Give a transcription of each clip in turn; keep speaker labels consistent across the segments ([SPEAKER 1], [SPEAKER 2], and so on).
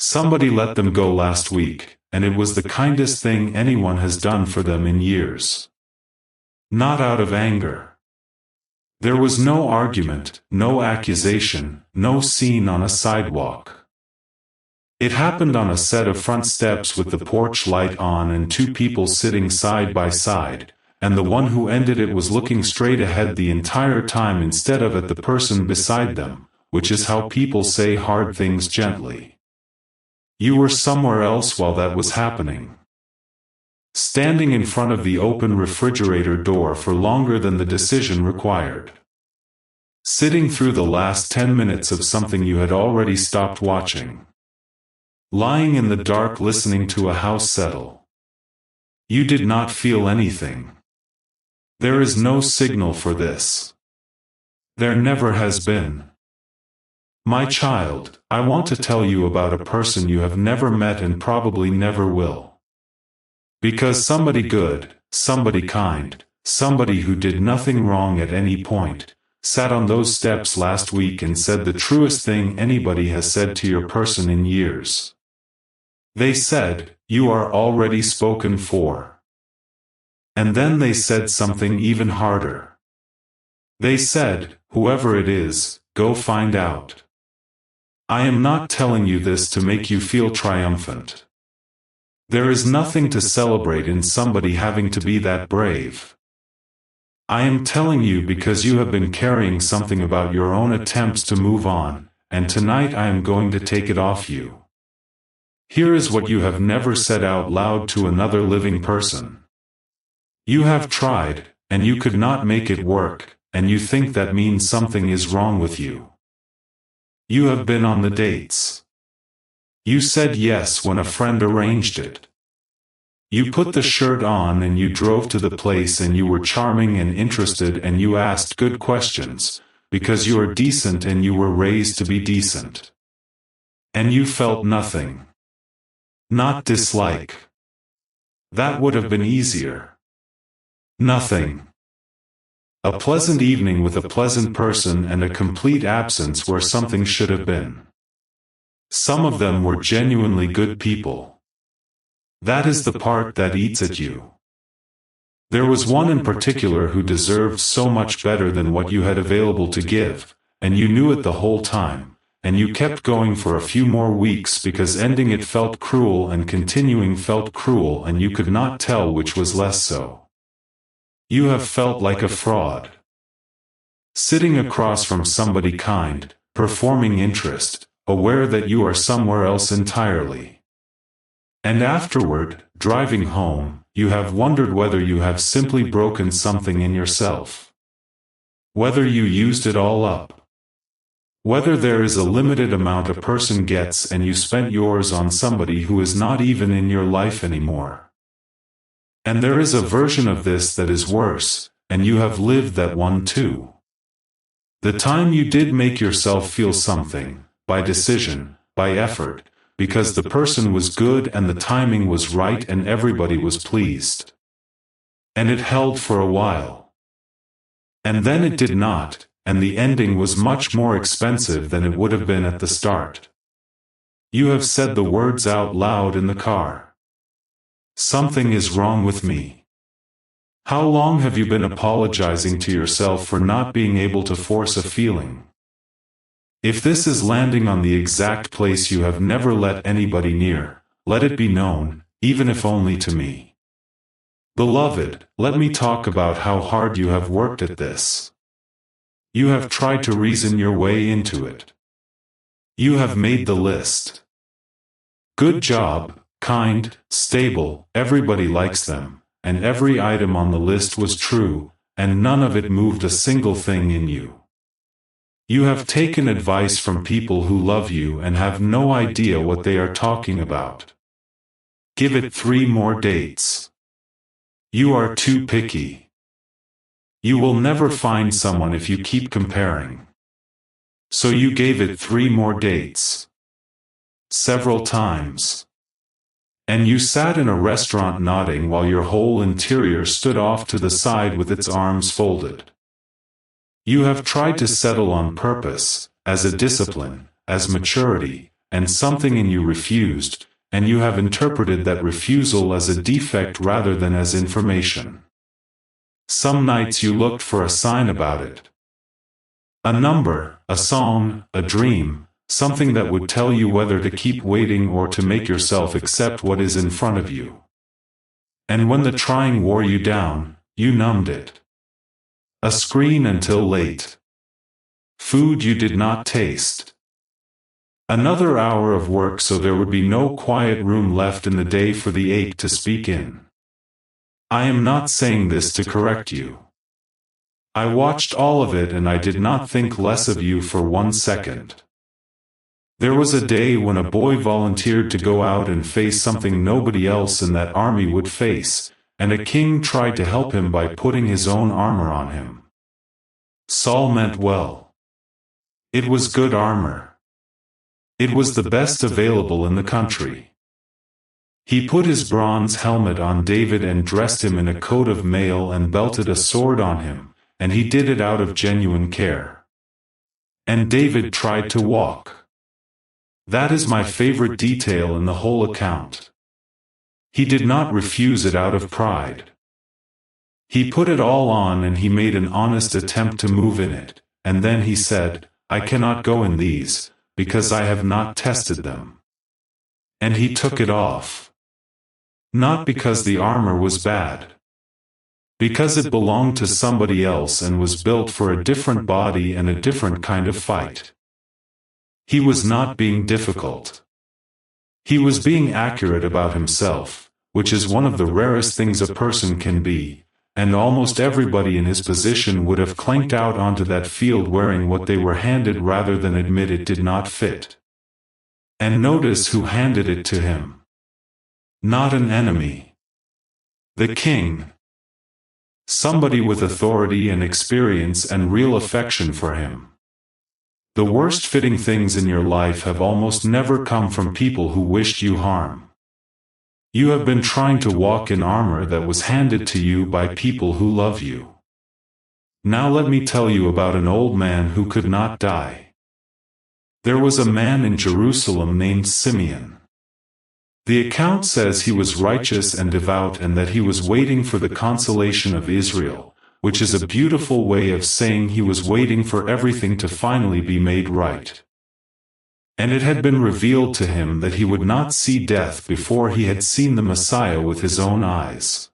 [SPEAKER 1] Somebody let them go last week, and it was the kindest thing anyone has done for them in years. Not out of anger. There was no argument, no accusation, no scene on a sidewalk. It happened on a set of front steps with the porch light on and two people sitting side by side, and the one who ended it was looking straight ahead the entire time instead of at the person beside them, which is how people say hard things gently. You were somewhere else while that was happening. Standing in front of the open refrigerator door for longer than the decision required. Sitting through the last 10 minutes of something you had already stopped watching. Lying in the dark listening to a house settle. You did not feel anything. There is no signal for this. There never has been. My child, I want to tell you about a person you have never met and probably never will. Because somebody good, somebody kind, somebody who did nothing wrong at any point, sat on those steps last week and said the truest thing anybody has said to your person in years. They said, "You are already spoken for." And then they said something even harder. They said, "Whoever it is, go find out." I am not telling you this to make you feel triumphant. There is nothing to celebrate in somebody having to be that brave. I am telling you because you have been carrying something about your own attempts to move on, and tonight I am going to take it off you. Here is what you have never said out loud to another living person. You have tried, and you could not make it work, and you think that means something is wrong with you. You have been on the dates. You said yes when a friend arranged it. You put the shirt on and you drove to the place and you were charming and interested and you asked good questions, because you are decent and you were raised to be decent. And you felt nothing. Not dislike. That would have been easier. Nothing. A pleasant evening with a pleasant person and a complete absence where something should have been. Some of them were genuinely good people. That is the part that eats at you. There was one in particular who deserved so much better than what you had available to give, and you knew it the whole time, and you kept going for a few more weeks because ending it felt cruel and continuing felt cruel and you could not tell which was less so. You have felt like a fraud. Sitting across from somebody kind, performing interest, aware that you are somewhere else entirely. And afterward, driving home, you have wondered whether you have simply broken something in yourself. Whether you used it all up. Whether there is a limited amount a person gets and you spent yours on somebody who is not even in your life anymore. And there is a version of this that is worse, and you have lived that one too. The time you did make yourself feel something, by decision, by effort, because the person was good and the timing was right and everybody was pleased. And it held for a while. And then it did not, and the ending was much more expensive than it would have been at the start. You have said the words out loud in the car. Something is wrong with me. How long have you been apologizing to yourself for not being able to force a feeling? If this is landing on the exact place you have never let anybody near, let it be known, even if only to me. Beloved, let me talk about how hard you have worked at this. You have tried to reason your way into it. You have made the list. Good job, kind, stable, everybody likes them, and every item on the list was true, and none of it moved a single thing in you. You have taken advice from people who love you and have no idea what they are talking about. Give it 3 more dates. You are too picky. You will never find someone if you keep comparing. So you gave it 3 more dates. Several times. And you sat in a restaurant nodding while your whole interior stood off to the side with its arms folded. You have tried to settle on purpose, as a discipline, as maturity, and something in you refused, and you have interpreted that refusal as a defect rather than as information. Some nights you looked for a sign about it. A number, a song, a dream, something that would tell you whether to keep waiting or to make yourself accept what is in front of you. And when the trying wore you down, you numbed it. A screen until late. Food you did not taste. Another hour of work so there would be no quiet room left in the day for the ache to speak in. I am not saying this to correct you. I watched all of it and I did not think less of you for 1 second. There was a day when a boy volunteered to go out and face something nobody else in that army would face, and a king tried to help him by putting his own armor on him. Saul meant well. It was good armor. It was the best available in the country. He put his bronze helmet on David and dressed him in a coat of mail and belted a sword on him, and he did it out of genuine care. And David tried to walk. That is my favorite detail in the whole account. He did not refuse it out of pride. He put it all on and he made an honest attempt to move in it, and then he said, I cannot go in these, because I have not tested them. And he took it off. Not because the armor was bad. Because it belonged to somebody else and was built for a different body and a different kind of fight. He was not being difficult. He was being accurate about himself, which is one of the rarest things a person can be, and almost everybody in his position would have clanked out onto that field wearing what they were handed rather than admit it did not fit. And notice who handed it to him. Not an enemy. The king. Somebody with authority and experience and real affection for him. The worst fitting things in your life have almost never come from people who wished you harm. You have been trying to walk in armor that was handed to you by people who love you. Now let me tell you about an old man who could not die. There was a man in Jerusalem named Simeon. The account says he was righteous and devout and that he was waiting for the consolation of Israel, which is a beautiful way of saying he was waiting for everything to finally be made right. And it had been revealed to him that he would not see death before he had seen the Messiah with his own eyes.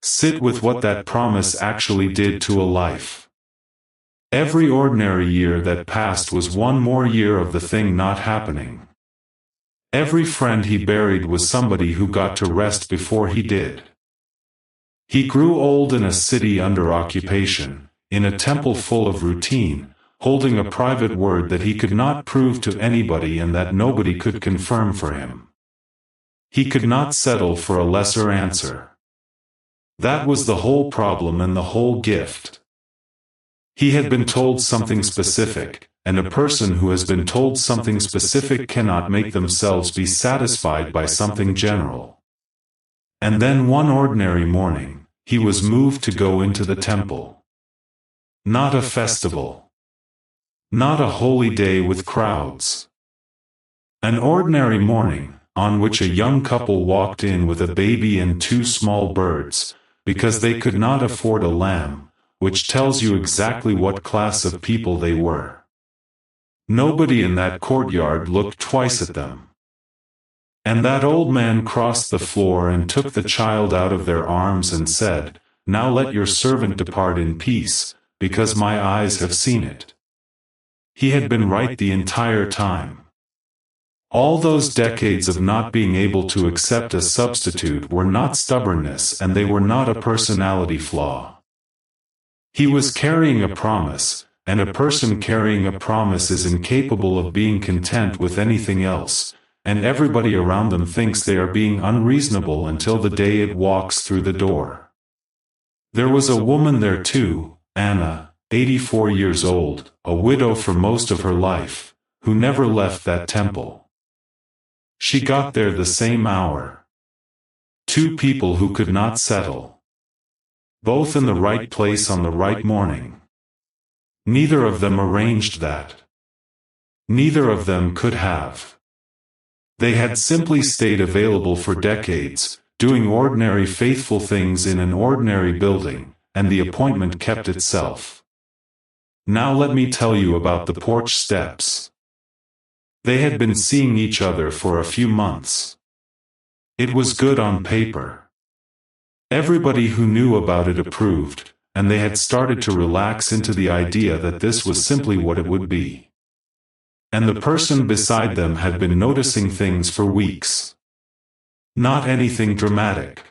[SPEAKER 1] Sit with what that promise actually did to a life. Every ordinary year that passed was one more year of the thing not happening. Every friend he buried was somebody who got to rest before he did. He grew old in a city under occupation, in a temple full of routine, holding a private word that he could not prove to anybody and that nobody could confirm for him. He could not settle for a lesser answer. That was the whole problem and the whole gift. He had been told something specific, and a person who has been told something specific cannot make themselves be satisfied by something general. And then one ordinary morning, he was moved to go into the temple. Not a festival. Not a holy day with crowds. An ordinary morning, on which a young couple walked in with a baby and 2 small birds, because they could not afford a lamb, which tells you exactly what class of people they were. Nobody in that courtyard looked twice at them. And that old man crossed the floor and took the child out of their arms and said, Now let your servant depart in peace, because my eyes have seen it. He had been right the entire time. All those decades of not being able to accept a substitute were not stubbornness and they were not a personality flaw. He was carrying a promise, and a person carrying a promise is incapable of being content with anything else, and everybody around them thinks they are being unreasonable until the day it walks through the door. There was a woman there too, Anna, 84 years old, a widow for most of her life, who never left that temple. She got there the same hour. 2 people who could not settle. Both in the right place on the right morning. Neither of them arranged that. Neither of them could have. They had simply stayed available for decades, doing ordinary faithful things in an ordinary building, and the appointment kept itself. Now let me tell you about the porch steps. They had been seeing each other for a few months. It was good on paper. Everybody who knew about it approved, and they had started to relax into the idea that this was simply what it would be. And the person beside them had been noticing things for weeks. Not anything dramatic.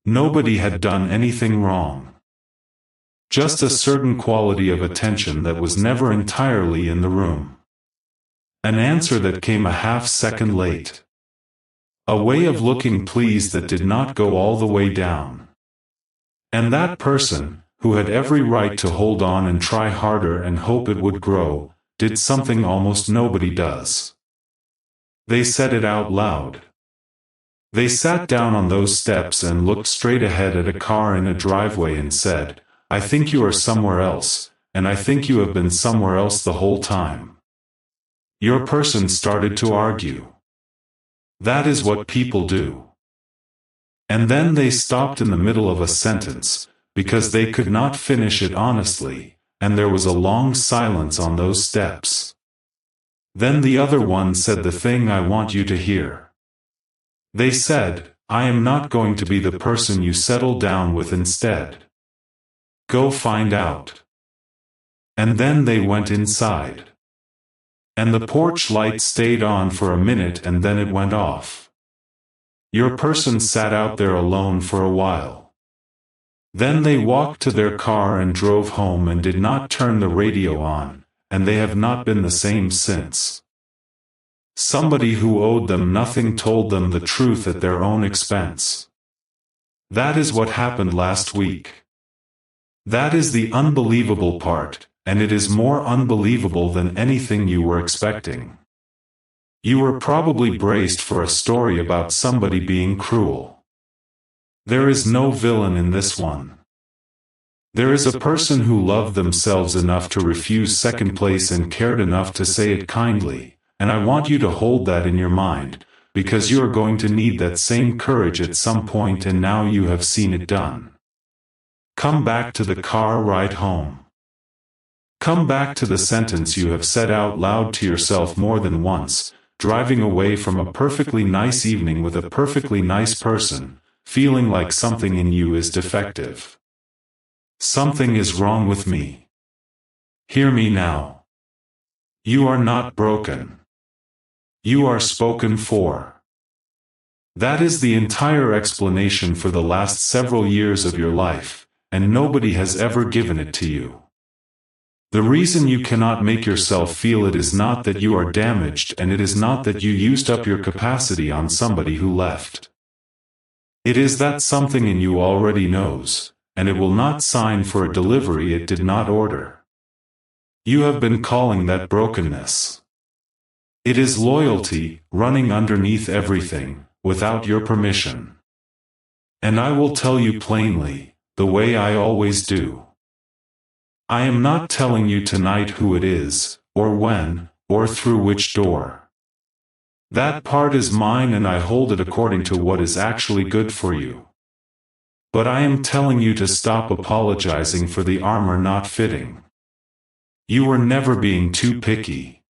[SPEAKER 1] Nobody had done anything wrong. Just a certain quality of attention that was never entirely in the room. An answer that came a half-second late. A way of looking pleased that did not go all the way down. And that person, who had every right to hold on and try harder and hope it would grow, did something almost nobody does. They said it out loud. They sat down on those steps and looked straight ahead at a car in a driveway and said, "I think you are somewhere else, and I think you have been somewhere else the whole time." Your person started to argue. That is what people do. And then they stopped in the middle of a sentence, because they could not finish it honestly, and there was a long silence on those steps. Then the other one said the thing I want you to hear. They said, "I am not going to be the person you settle down with instead. Go find out." And then they went inside. And the porch light stayed on for a minute and then it went off. Your person sat out there alone for a while. Then they walked to their car and drove home and did not turn the radio on, and they have not been the same since. Somebody who owed them nothing told them the truth at their own expense. That is what happened last week. That is the unbelievable part, and it is more unbelievable than anything you were expecting. You were probably braced for a story about somebody being cruel. There is no villain in this one. There is a person who loved themselves enough to refuse second place and cared enough to say it kindly, and I want you to hold that in your mind, because you are going to need that same courage at some point, and now you have seen it done. Come back to the car ride home. Come back to the sentence you have said out loud to yourself more than once, driving away from a perfectly nice evening with a perfectly nice person, feeling like something in you is defective. Something is wrong with me. Hear me now. You are not broken. You are spoken for. That is the entire explanation for the last several years of your life, and nobody has ever given it to you. The reason you cannot make yourself feel it is not that you are damaged, and it is not that you used up your capacity on somebody who left. It is that something in you already knows, and it will not sign for a delivery it did not order. You have been calling that brokenness. It is loyalty, running underneath everything, without your permission. And I will tell you plainly, the way I always do. I am not telling you tonight who it is, or when, or through which door. That part is mine and I hold it according to what is actually good for you. But I am telling you to stop apologizing for the armor not fitting. You were never being too picky.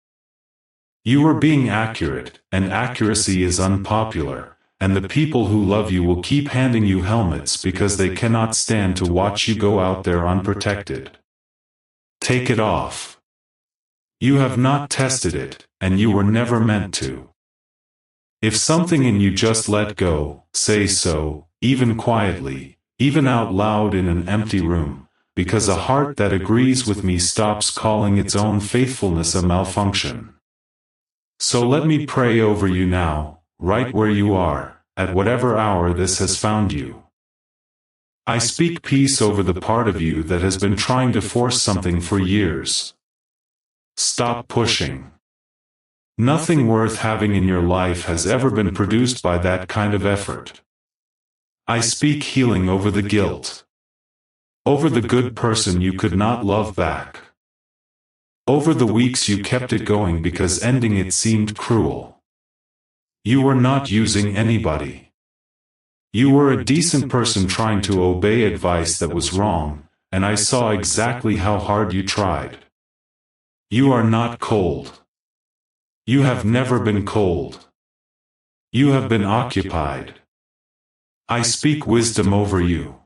[SPEAKER 1] You were being accurate, and accuracy is unpopular, and the people who love you will keep handing you helmets because they cannot stand to watch you go out there unprotected. Take it off. You have not tested it, and you were never meant to. If something in you just let go, say so, even quietly, even out loud in an empty room, because a heart that agrees with me stops calling its own faithfulness a malfunction. So let me pray over you now, right where you are, at whatever hour this has found you. I speak peace over the part of you that has been trying to force something for years. Stop pushing. Nothing worth having in your life has ever been produced by that kind of effort. I speak healing over the guilt. Over the good person you could not love back. Over the weeks you kept it going because ending it seemed cruel. You were not using anybody. You were a decent person trying to obey advice that was wrong, and I saw exactly how hard you tried. You are not cold. You have never been cold. You have been occupied. I speak wisdom over you.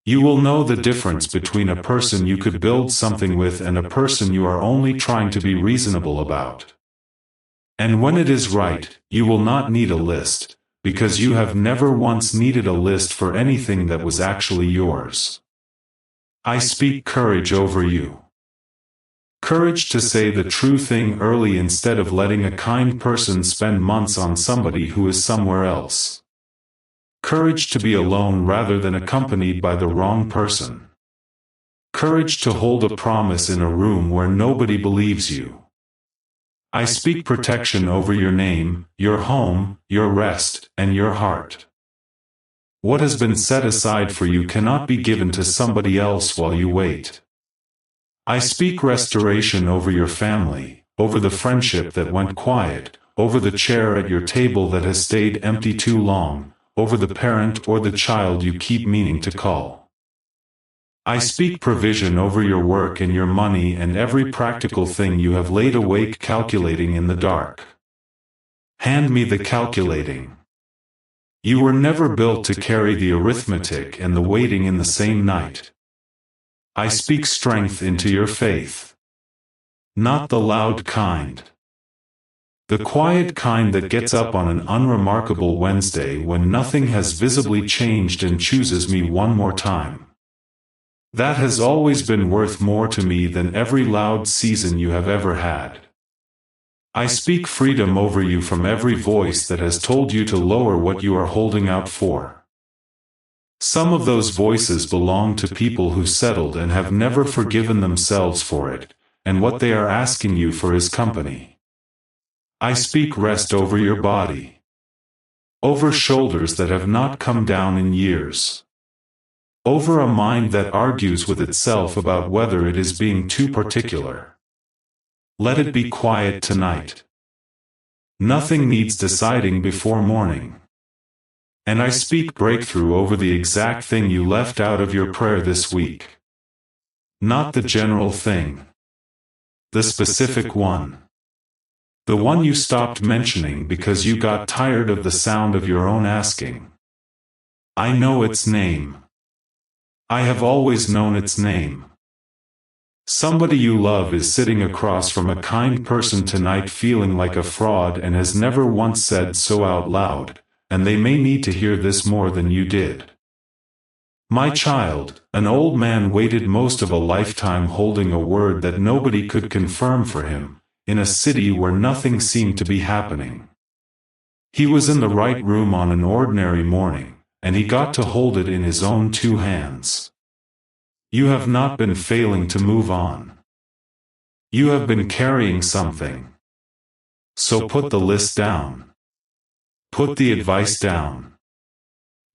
[SPEAKER 1] You will know the difference between a person you could build something with and a person you are only trying to be reasonable about. And when it is right, you will not need a list, because you have never once needed a list for anything that was actually yours. I speak courage over you. Courage to say the true thing early instead of letting a kind person spend months on somebody who is somewhere else. Courage to be alone rather than accompanied by the wrong person. Courage to hold a promise in a room where nobody believes you. I speak protection over your name, your home, your rest, and your heart. What has been set aside for you cannot be given to somebody else while you wait. I speak restoration over your family, over the friendship that went quiet, over the chair at your table that has stayed empty too long, over the parent or the child you keep meaning to call. I speak provision over your work and your money and every practical thing you have laid awake calculating in the dark. Hand me the calculating. You were never built to carry the arithmetic and the waiting in the same night. I speak strength into your faith. Not the loud kind. The quiet kind that gets up on an unremarkable Wednesday when nothing has visibly changed and chooses me one more time. That has always been worth more to me than every loud season you have ever had. I speak freedom over you from every voice that has told you to lower what you are holding out for. Some of those voices belong to people who settled and have never forgiven themselves for it, and what they are asking you for is company. I speak rest over your body. Over shoulders that have not come down in years. Over a mind that argues with itself about whether it is being too particular. Let it be quiet tonight. Nothing needs deciding before morning. And I speak breakthrough over the exact thing you left out of your prayer this week. Not the general thing. The specific one. The one you stopped mentioning because you got tired of the sound of your own asking. I know its name. I have always known its name. Somebody you love is sitting across from a kind person tonight feeling like a fraud and has never once said so out loud, and they may need to hear this more than you did. My child, an old man waited most of a lifetime holding a word that nobody could confirm for him, in a city where nothing seemed to be happening. He was in the right room on an ordinary morning, and he got to hold it in his own two hands. You have not been failing to move on. You have been carrying something. So put the list down. Put the advice down.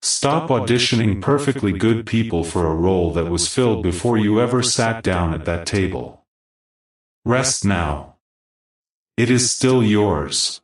[SPEAKER 1] Stop auditioning perfectly good people for a role that was filled before you ever sat down at that table. Rest now. It is still yours.